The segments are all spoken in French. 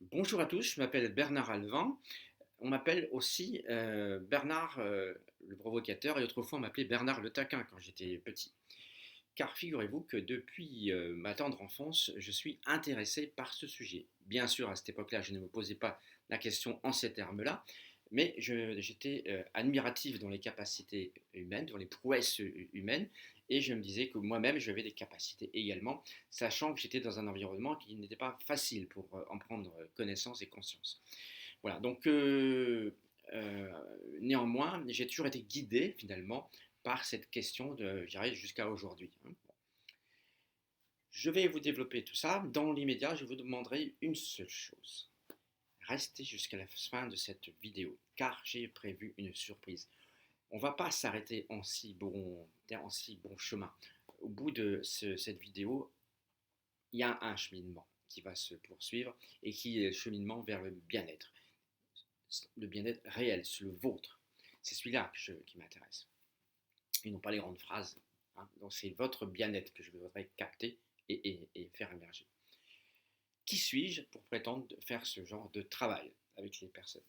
Bonjour à tous, je m'appelle Bernard Alvan. On m'appelle aussi Bernard le provocateur et autrefois on m'appelait Bernard le taquin quand j'étais petit. Car figurez-vous que depuis ma tendre enfance, je suis intéressé par ce sujet. Bien sûr, à cette époque-là, je ne me posais pas la question en ces termes-là, mais j'étais admiratif dans les capacités humaines, dans les prouesses humaines, et je me disais que moi-même, j'avais des capacités également, sachant que j'étais dans un environnement qui n'était pas facile pour en prendre connaissance et conscience. Voilà, donc euh, néanmoins, j'ai toujours été guidé finalement par cette question de, j'irai jusqu'à aujourd'hui, hein. Je vais vous développer tout ça. Dans l'immédiat, je vous demanderai une seule chose. Restez jusqu'à la fin de cette vidéo, car j'ai prévu une surprise. On ne va pas s'arrêter en si bon chemin. Au bout de cette vidéo, il y a un cheminement qui va se poursuivre et qui est le cheminement vers le bien-être réel, c'est le vôtre. C'est celui-là qui m'intéresse. Et non pas les grandes phrases, hein. Donc c'est votre bien-être que je voudrais capter et faire émerger. Qui suis-je pour prétendre faire ce genre de travail avec les personnes?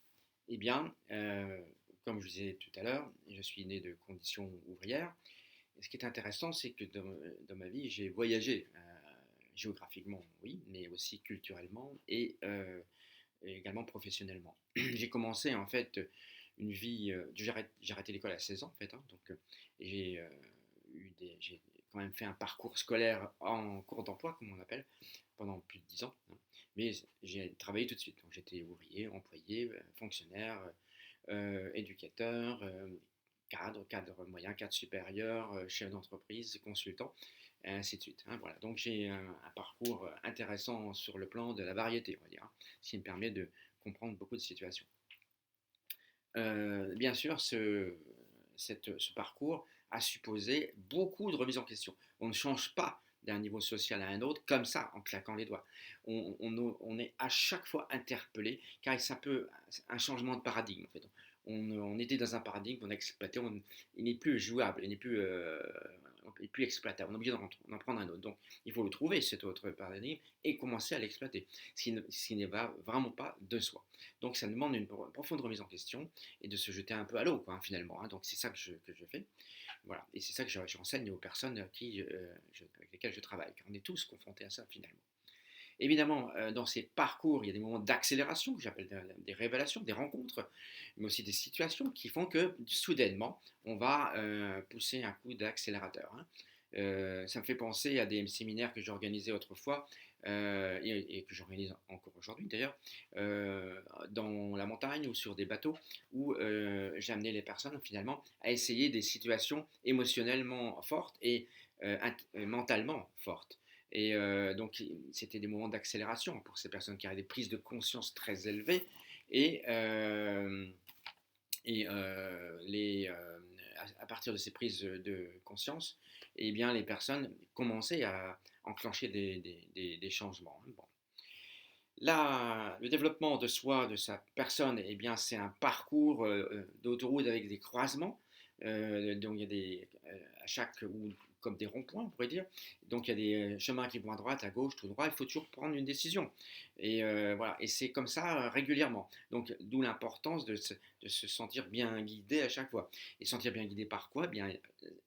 Eh bien, comme je vous disais tout à l'heure, je suis né de conditions ouvrières. Et ce qui est intéressant, c'est que dans ma vie, j'ai voyagé géographiquement, oui, mais aussi culturellement et également professionnellement. J'ai commencé en fait une vie. J'ai arrêté l'école à 16 ans en fait, hein, donc j'ai j'ai quand même fait un parcours scolaire en cours d'emploi, comme on appelle, pendant plus de 10 ans, hein. Mais j'ai travaillé tout de suite. Donc j'étais ouvrier, employé, fonctionnaire, éducateur, cadre moyen, cadre supérieur, chef d'entreprise, consultant, et ainsi de suite, hein. Voilà. Donc j'ai un parcours intéressant sur le plan de la variété, on va dire, hein, ce qui me permet de comprendre beaucoup de situations. Bien sûr, ce parcours a supposé beaucoup de remises en question. On ne change pas d'un niveau social à un autre comme ça, en claquant les doigts. On est à chaque fois interpellé, car c'est un peu un changement de paradigme. En fait. On était dans un paradigme qu'on exploitait, il n'est plus jouable, il n'est plus exploitable. On est obligé d'en prendre un autre. Donc, il faut le trouver, cet autre paradigme, et commencer à l'exploiter, ce qui ne va vraiment pas de soi. Donc, ça demande une profonde remise en question et de se jeter un peu à l'eau, quoi, hein, finalement, hein. Donc, c'est ça que je fais. Voilà. Et c'est ça que j'enseigne aux personnes avec lesquelles je travaille, car on est tous confrontés à ça, finalement. Évidemment, dans ces parcours, il y a des moments d'accélération, que j'appelle des révélations, des rencontres, mais aussi des situations qui font que soudainement, on va pousser un coup d'accélérateur, hein. Ça me fait penser à des séminaires que j'organisais autrefois et que j'organise encore aujourd'hui d'ailleurs, dans la montagne ou sur des bateaux où j'amenais les personnes finalement à essayer des situations émotionnellement fortes et mentalement fortes. Et donc, c'était des moments d'accélération pour ces personnes qui avaient des prises de conscience très élevées. Et, euh, à partir de ces prises de conscience, eh bien, les personnes commençaient à enclencher des changements. Bon. Là, le développement de soi, de sa personne, eh bien, c'est un parcours d'autoroute avec des croisements. Donc, il y a à chaque, ou comme des ronds-points, on pourrait dire. Donc, il y a des chemins qui vont à droite, à gauche, tout droit. Il faut toujours prendre une décision. Et voilà. Et c'est comme ça régulièrement. Donc, d'où l'importance de se sentir bien guidé à chaque fois. Et sentir bien guidé par quoi? Bien,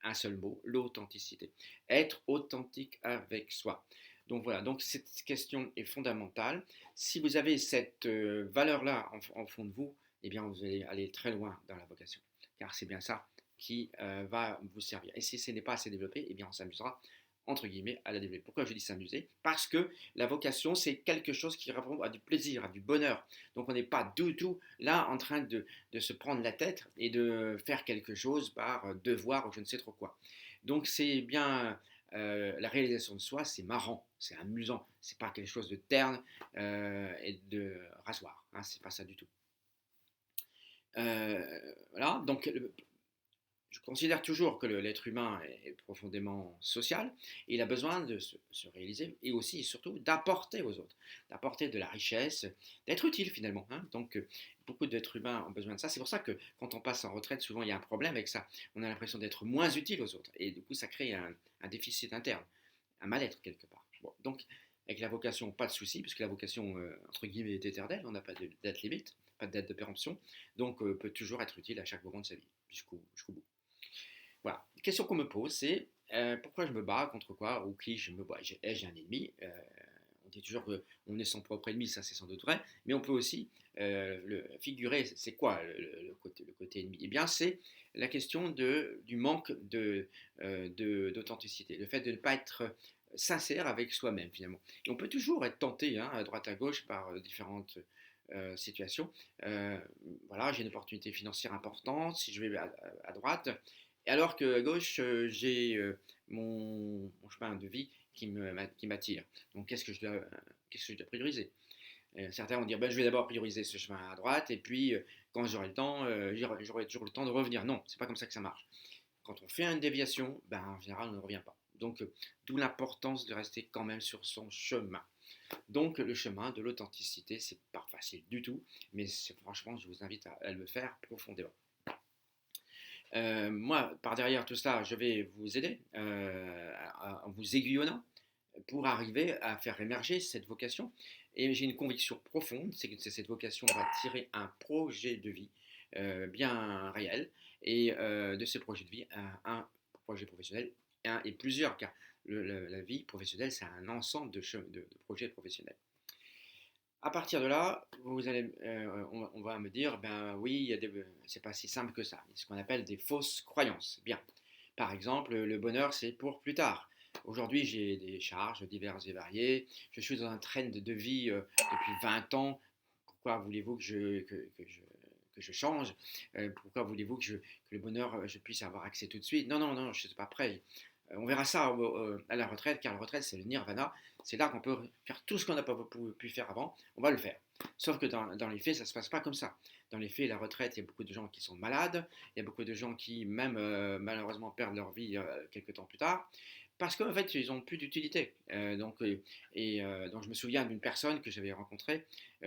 un seul mot, l'authenticité. Être authentique avec soi. Donc voilà, donc cette question est fondamentale. Si vous avez cette valeur-là en fond de vous, eh bien vous allez aller très loin dans la vocation, car c'est bien ça qui va vous servir. Et si ce n'est pas assez développé, eh bien on s'amusera entre guillemets à la développer. Pourquoi je dis s'amuser? Parce que la vocation, c'est quelque chose qui répond à du plaisir, à du bonheur. Donc on n'est pas du tout là en train de se prendre la tête et de faire quelque chose par devoir ou je ne sais trop quoi. Donc c'est bien la réalisation de soi, c'est marrant, c'est amusant, c'est pas quelque chose de terne et de rasoir, hein, c'est pas ça du tout. Voilà, donc je considère toujours que l'être humain est profondément social et il a besoin de se réaliser et aussi et surtout d'apporter aux autres, d'apporter de la richesse, d'être utile finalement, hein. Donc beaucoup d'êtres humains ont besoin de ça. C'est pour ça que quand on passe en retraite, souvent il y a un problème avec ça. On a l'impression d'être moins utile aux autres et du coup ça crée un déficit interne, un mal-être quelque part. Bon, donc Avec la vocation, pas de souci, puisque la vocation, entre guillemets, est éternelle, on n'a pas de date limite, pas de date de péremption, donc peut toujours être utile à chaque moment de sa vie, jusqu'au bout. Voilà. La question qu'on me pose, c'est pourquoi je me bats, contre quoi, ou qui je me bats. Ai-je un ennemi? On dit toujours qu'on est son propre ennemi, ça c'est sans doute vrai, mais on peut aussi figurer, c'est quoi le côté ennemi? Eh bien, c'est la question du manque d'authenticité, le fait de ne pas être sincère avec soi-même finalement. Et on peut toujours être tenté, hein, à droite à gauche, par différentes situations. Euh, voilà, j'ai une opportunité financière importante, si je vais à droite, et alors qu'à gauche, j'ai mon chemin de vie qui m'attire. Donc qu'est-ce que je dois prioriser? Certains vont dire ben, je vais d'abord prioriser ce chemin à droite, et puis quand j'aurai le temps, j'aurai toujours le temps de revenir. Non, c'est pas comme ça que ça marche. Quand on fait une déviation, ben, en général, on ne revient pas. Donc, d'où l'importance de rester quand même sur son chemin. Donc, le chemin de l'authenticité, c'est pas facile du tout, mais franchement, je vous invite à le faire profondément. Moi, par derrière tout cela, je vais vous aider en vous aiguillonnant pour arriver à faire émerger cette vocation. Et j'ai une conviction profonde, c'est que cette vocation va tirer un projet de vie bien réel, et de ce projet de vie, un projet professionnel, et plusieurs, car la vie professionnelle, c'est un ensemble de projets professionnels. À partir de là, on va me dire, ben oui, c'est pas si simple que ça. Il y a ce qu'on appelle des fausses croyances. Bien. Par exemple, le bonheur, c'est pour plus tard. Aujourd'hui, j'ai des charges diverses et variées. Je suis dans un trend de vie depuis 20 ans. Pourquoi voulez-vous que je change? Pourquoi voulez-vous que le bonheur, je puisse avoir accès tout de suite? Non, non, non, je ne suis pas prêt. On verra ça à la retraite, car la retraite, c'est le nirvana. C'est là qu'on peut faire tout ce qu'on n'a pas pu faire avant. On va le faire. Sauf que dans les faits, ça ne se passe pas comme ça. Dans les faits, la retraite, il y a beaucoup de gens qui sont malades. Il y a beaucoup de gens qui, même malheureusement, perdent leur vie quelques temps plus tard. Parce qu'en fait, ils n'ont plus d'utilité. Donc, je me souviens d'une personne que j'avais rencontrée,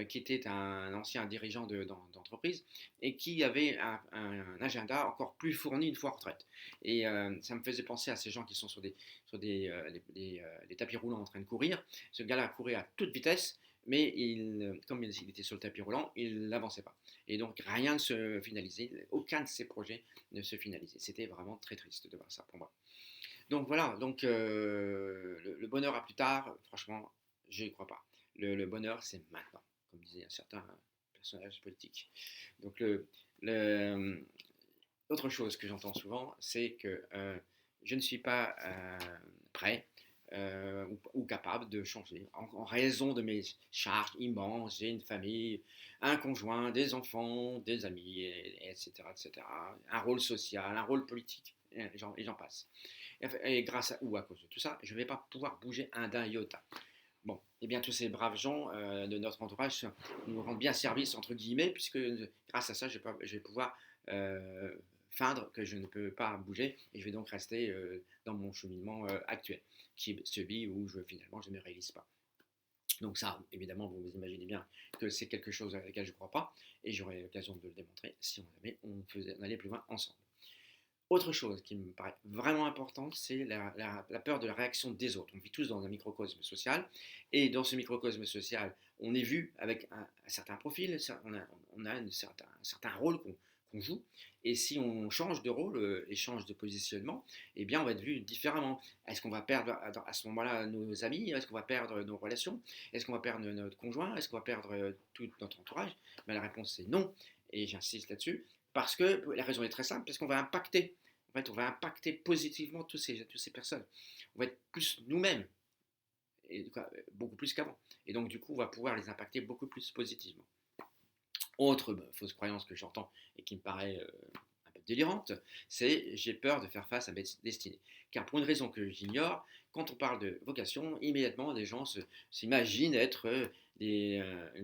qui était un ancien dirigeant d'entreprise, et qui avait un agenda encore plus fourni une fois en retraite. Et ça me faisait penser à ces gens qui sont sur des tapis roulants en train de courir. Ce gars-là courait à toute vitesse, mais comme il était sur le tapis roulant, il n'avançait pas. Et donc rien ne se finalisait, aucun de ses projets ne se finalisait. C'était vraiment très triste de voir ça pour moi. Donc voilà, donc le bonheur à plus tard, franchement, je n'y crois pas. Le bonheur, c'est maintenant, comme disait un certain personnage politique. Donc autre chose que j'entends souvent, c'est que je ne suis pas prêt ou capable de changer en raison de mes charges immenses. J'ai une famille, un conjoint, des enfants, des amis, etc., etc. Un rôle social, un rôle politique, et j'en passe. Et grâce à, ou à cause de tout ça, je ne vais pas pouvoir bouger un d'un iota. Bon, eh bien tous ces braves gens de notre entourage nous rendent bien service, entre guillemets, puisque grâce à ça, je vais pouvoir feindre que je ne peux pas bouger, et je vais donc rester dans mon cheminement actuel, qui est celui où finalement je ne me réalise pas. Donc ça, évidemment, vous imaginez bien que c'est quelque chose à laquelle je ne crois pas, et j'aurai l'occasion de le démontrer si on allait plus loin ensemble. Autre chose qui me paraît vraiment importante, c'est la peur de la réaction des autres. On vit tous dans un microcosme social, et dans ce microcosme social, on est vu avec un certain profil, on a un certain rôle qu'on joue, et si on change de rôle et change de positionnement, eh bien on va être vu différemment. Est-ce qu'on va perdre à ce moment-là nos amis? Est-ce qu'on va perdre nos relations? Est-ce qu'on va perdre notre conjoint? Est-ce qu'on va perdre tout notre entourage? Ben, la réponse c'est non, et j'insiste là-dessus. Parce que la raison est très simple, parce qu'on va impacter. En fait, on va impacter positivement toutes ces personnes. On va être plus nous-mêmes, beaucoup plus qu'avant. Et donc, du coup, on va pouvoir les impacter beaucoup plus positivement. Autre fausse croyance que j'entends et qui me paraît un peu délirante, c'est j'ai peur de faire face à ma destinée. Car pour une raison que j'ignore, quand on parle de vocation, immédiatement, les gens s'imaginent être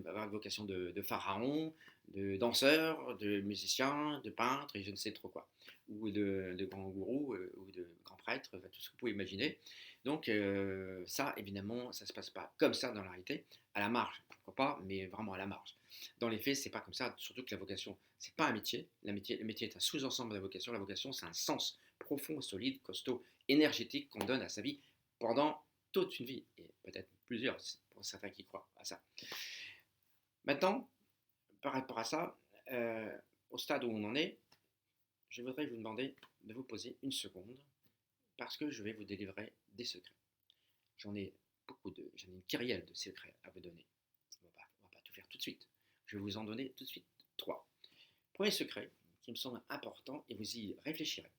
avoir une vocation de pharaon, de danseur, de musicien, de peintre et je ne sais trop quoi, ou de grand gourou ou de grand prêtre, tout ce que vous pouvez imaginer. Donc ça, évidemment, ça ne se passe pas comme ça dans la réalité, à la marge, pourquoi pas, mais vraiment à la marge. Dans les faits, c'est pas comme ça, surtout que la vocation, c'est pas un métier. Le métier est un sous-ensemble de la vocation. La vocation, c'est un sens profond, solide, costaud, énergétique qu'on donne à sa vie pendant toute une vie, et peut-être plusieurs, pour certains qui croient à ça. Maintenant, par rapport à ça, au stade où on en est, je voudrais vous demander de vous poser une seconde parce que je vais vous délivrer des secrets. J'en ai j'en ai une kyrielle de secrets à vous donner. On va pas tout faire tout de suite. Je vais vous en donner tout de suite 3. Premier secret qui me semble important et vous y réfléchirez,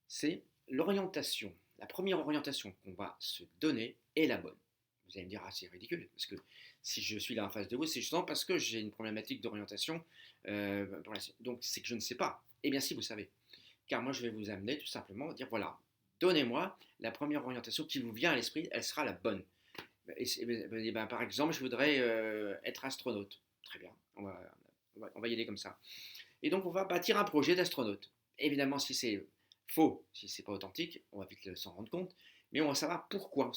c'est l'orientation. La première orientation qu'on va se donner est la bonne. Vous allez me dire, ah c'est ridicule, parce que si je suis là en face de vous, c'est justement parce que j'ai une problématique d'orientation. Donc c'est que je ne sais pas. Eh bien si, vous savez. Car moi je vais vous amener tout simplement à dire, voilà, donnez-moi la première orientation qui vous vient à l'esprit, elle sera la bonne. Et ben, par exemple, je voudrais être astronaute. Très bien, on va y aller comme ça. Et donc on va bâtir un projet d'astronaute. Évidemment, si c'est faux, si c'est pas authentique, on va vite s'en rendre compte, mais on va savoir pourquoi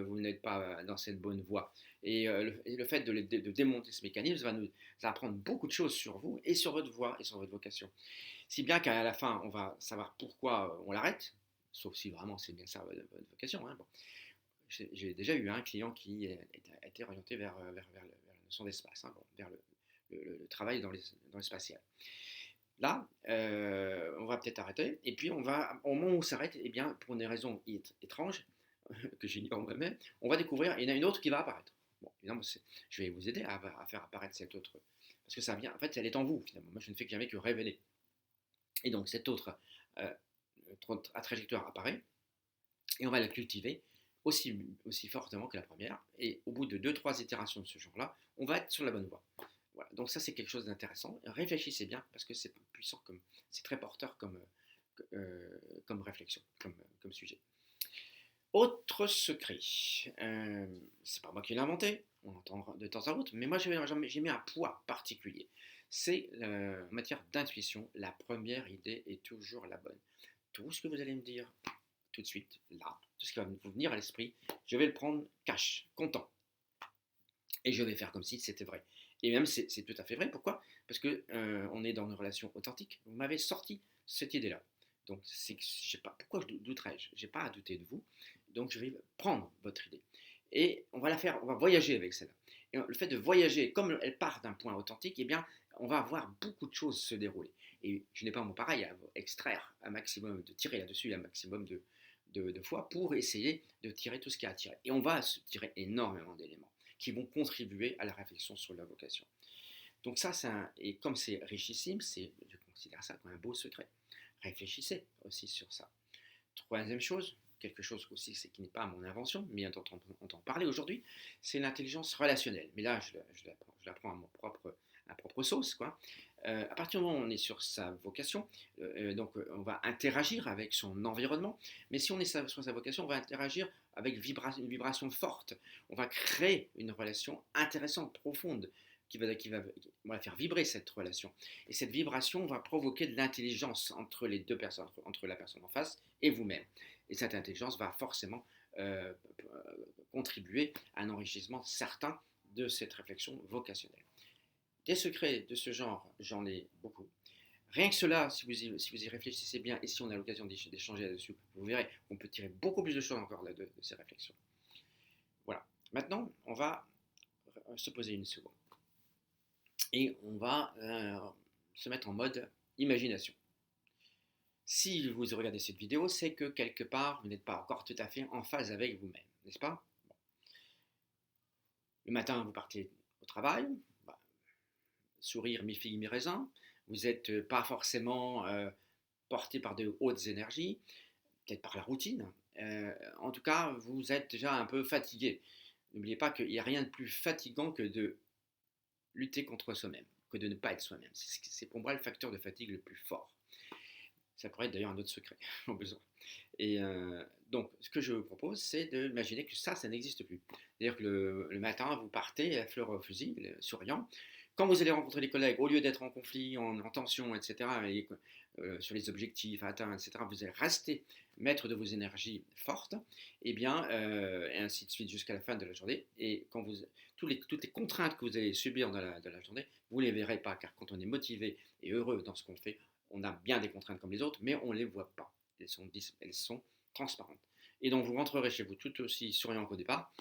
vous n'êtes pas dans cette bonne voie. Et le fait de démonter ce mécanisme va nous apprendre beaucoup de choses sur vous et sur votre voie et sur votre vocation. Si bien qu'à la fin, on va savoir pourquoi on l'arrête, sauf si vraiment c'est bien ça votre vocation. Hein. Bon. J'ai déjà eu un client qui a été orienté vers la notion d'espace, hein, bon, vers le travail dans l'espacial. Là, on va peut-être arrêter, et puis au moment où on s'arrête, eh bien, pour des raisons étranges, que j'ignore moi-même, on va découvrir, il y en a une autre qui va apparaître. Bon, évidemment, je vais vous aider à faire apparaître cette autre, parce que ça vient, en fait, elle est en vous, finalement. Moi, je ne fais jamais que révéler. Et donc, cette autre trajectoire apparaît, et on va la cultiver aussi fortement que la première, et au bout de 2-3 itérations de ce genre-là, on va être sur la bonne voie. Voilà. Donc ça c'est quelque chose d'intéressant. Réfléchissez bien parce que c'est puissant, c'est très porteur comme réflexion, comme sujet. Autre secret, c'est pas moi qui l'ai inventé, on entend de temps à autre, mais moi j'ai mis un poids particulier. C'est en matière d'intuition, la première idée est toujours la bonne. Tout ce que vous allez me dire tout de suite, là, tout ce qui va vous venir à l'esprit, je vais le prendre cash, content. Et je vais faire comme si c'était vrai. Et même c'est tout à fait vrai. Pourquoi? Parce que on est dans une relation authentique. Vous m'avez sorti cette idée-là. Donc je sais pas pourquoi je douterais-je. J'ai pas à douter de vous. Donc je vais prendre votre idée et on va voyager avec celle-là. Et le fait de voyager, comme elle part d'un point authentique, eh bien on va voir beaucoup de choses se dérouler. Et je n'ai pas mon pareil à extraire un maximum, de tirer là-dessus un maximum de fois pour essayer de tirer tout ce qu'il y a à tirer. Et on va se tirer énormément d'éléments qui vont contribuer à la réflexion sur la vocation. Donc ça, et comme c'est richissime, je considère ça comme un beau secret. Réfléchissez aussi sur ça. Troisième chose, quelque chose aussi qui n'est pas mon invention, mais dont on entend parler aujourd'hui, c'est l'intelligence relationnelle. Mais là, je la prends à propre sauce, quoi. À partir du moment où on est sur sa vocation, donc on va interagir avec son environnement, mais si on est sur sa vocation, on va interagir avec une vibration forte. On va créer une relation intéressante, profonde, qui va faire vibrer cette relation. Et cette vibration va provoquer de l'intelligence entre les deux personnes, entre la personne en face et vous-même. Et cette intelligence va forcément contribuer à un enrichissement certain de cette réflexion vocationnelle. Des secrets de ce genre, j'en ai beaucoup. Rien que cela, si vous y réfléchissez bien et si on a l'occasion d'échanger là-dessus, vous verrez qu'on peut tirer beaucoup plus de choses encore de ces réflexions. Voilà. Maintenant, on va se poser une seconde. Et on va se mettre en mode imagination. Si vous regardez cette vidéo, c'est que quelque part, vous n'êtes pas encore tout à fait en phase avec vous-même, n'est-ce pas? Bon. Le matin, vous partez au travail, sourire mi-figue mi-raisin, vous n'êtes pas forcément porté par de hautes énergies, peut-être par la routine. En tout cas, vous êtes déjà un peu fatigué. N'oubliez pas qu'il n'y a rien de plus fatigant que de lutter contre soi-même, que de ne pas être soi-même. C'est pour moi le facteur de fatigue le plus fort. Ça pourrait être d'ailleurs un autre secret, au besoin. Et donc, ce que je vous propose, c'est d'imaginer que ça n'existe plus. C'est-à-dire que le matin, vous partez à fleur au fusil, souriant. Quand vous allez rencontrer les collègues, au lieu d'être en conflit, en tension, etc., et, sur les objectifs à atteindre, etc., vous allez rester maître de vos énergies fortes, et bien, et ainsi de suite jusqu'à la fin de la journée. Et quand toutes les contraintes que vous allez subir dans la journée, vous ne les verrez pas, car quand on est motivé et heureux dans ce qu'on fait, on a bien des contraintes comme les autres, mais on ne les voit pas. Elles sont transparentes. Et donc vous rentrerez chez vous tout aussi souriant qu'au départ,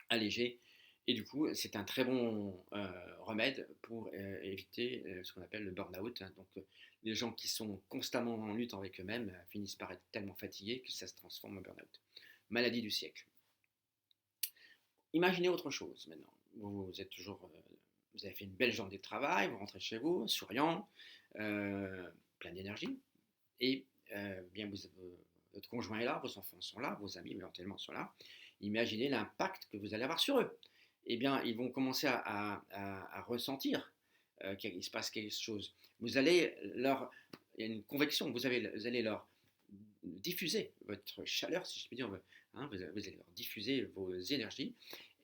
allégé. Et du coup, c'est un très bon remède pour éviter ce qu'on appelle le burn-out, hein. Donc, les gens qui sont constamment en lutte avec eux-mêmes finissent par être tellement fatigués que ça se transforme en burn-out. Maladie du siècle. Imaginez autre chose maintenant. Vous êtes toujours, vous avez fait une belle journée de travail, vous rentrez chez vous, souriant, plein d'énergie, et bien votre conjoint est là, vos enfants sont là, vos amis éventuellement sont là. Imaginez l'impact que vous allez avoir sur eux. Eh bien, ils vont commencer à ressentir qu'il se passe quelque chose. Vous allez leur, il y a une convection, vous allez leur diffuser votre chaleur, si je puis dire, hein, vous allez leur diffuser vos énergies,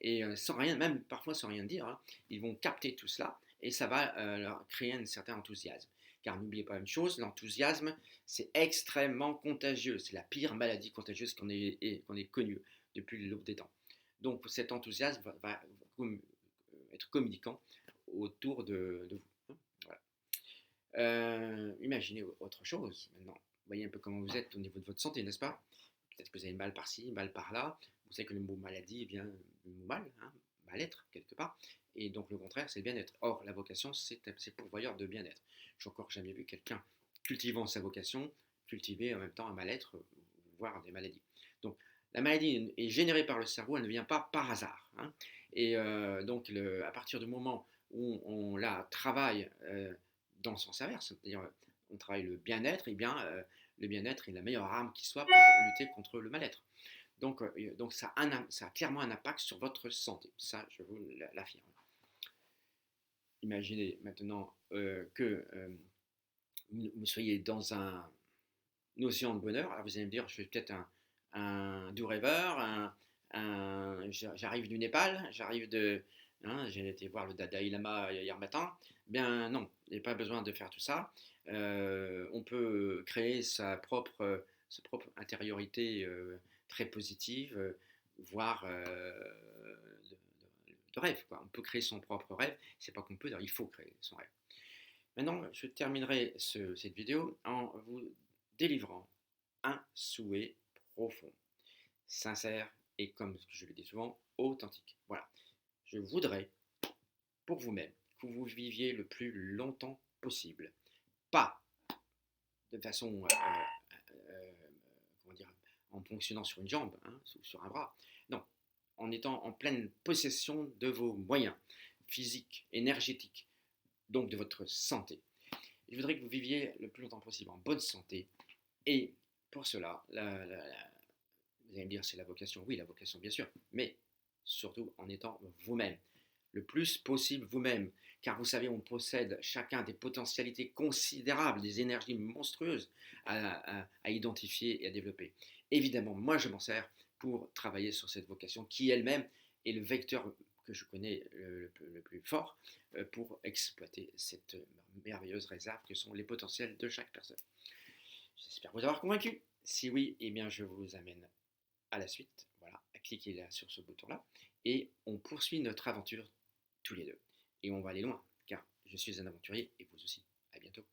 et sans rien, même parfois sans rien dire, hein, ils vont capter tout cela, et ça va leur créer un certain enthousiasme. Car n'oubliez pas une chose, l'enthousiasme, c'est extrêmement contagieux. C'est la pire maladie contagieuse qu'on ait connue depuis l'aube des temps. Donc cet enthousiasme va être communicant autour de vous. Voilà. Imaginez autre chose maintenant. Vous voyez un peu comment vous êtes au niveau de votre santé, n'est-ce pas? Peut-être que vous avez mal par-ci, mal par-là. Vous savez que le mot maladie vient du mot mal, hein, mal-être quelque part. Et donc le contraire, c'est le bien-être. Or, la vocation, c'est pourvoyeur de bien-être. J'ai encore jamais vu quelqu'un cultivant sa vocation, cultiver en même temps un mal-être, voire des maladies. Donc la maladie est générée par le cerveau, elle ne vient pas par hasard, hein. Et donc à partir du moment où on la travaille dans le sens inverse, c'est-à-dire on travaille le bien-être, et bien le bien-être est la meilleure arme qui soit pour lutter contre le mal-être. Donc ça a clairement un impact sur votre santé, ça je vous l'affirme. Imaginez maintenant que vous soyez dans un océan de bonheur. Alors vous allez me dire, je suis peut-être un doux rêveur, j'arrive du Népal, hein, j'ai été voir le Dalai Lama hier matin. Bien non, il n'y a pas besoin de faire tout ça. On peut créer sa propre intériorité très positive, voire de rêve, quoi. On peut créer son propre rêve. C'est pas qu'on peut, il faut créer son rêve. Maintenant, je terminerai cette vidéo en vous délivrant un souhait profond, sincère et, comme je le dis souvent, authentique. Voilà. Je voudrais, pour vous-même, que vous viviez le plus longtemps possible. Pas de façon, comment dire, en fonctionnant sur une jambe, hein, sur un bras. Non, en étant en pleine possession de vos moyens physiques, énergétiques, donc de votre santé. Je voudrais que vous viviez le plus longtemps possible en bonne santé. Et pour cela, vous allez me dire, c'est la vocation. Oui, la vocation, bien sûr. Mais surtout en étant vous-même. Le plus possible vous-même. Car vous savez, on possède chacun des potentialités considérables, des énergies monstrueuses à identifier et à développer. Évidemment, moi, je m'en sers pour travailler sur cette vocation qui elle-même est le vecteur que je connais le plus fort pour exploiter cette merveilleuse réserve que sont les potentiels de chaque personne. J'espère vous avoir convaincu. Si oui, eh bien je vous amène à la suite. Voilà, cliquez là sur ce bouton-là et on poursuit notre aventure tous les deux. Et on va aller loin, car je suis un aventurier et vous aussi. À bientôt.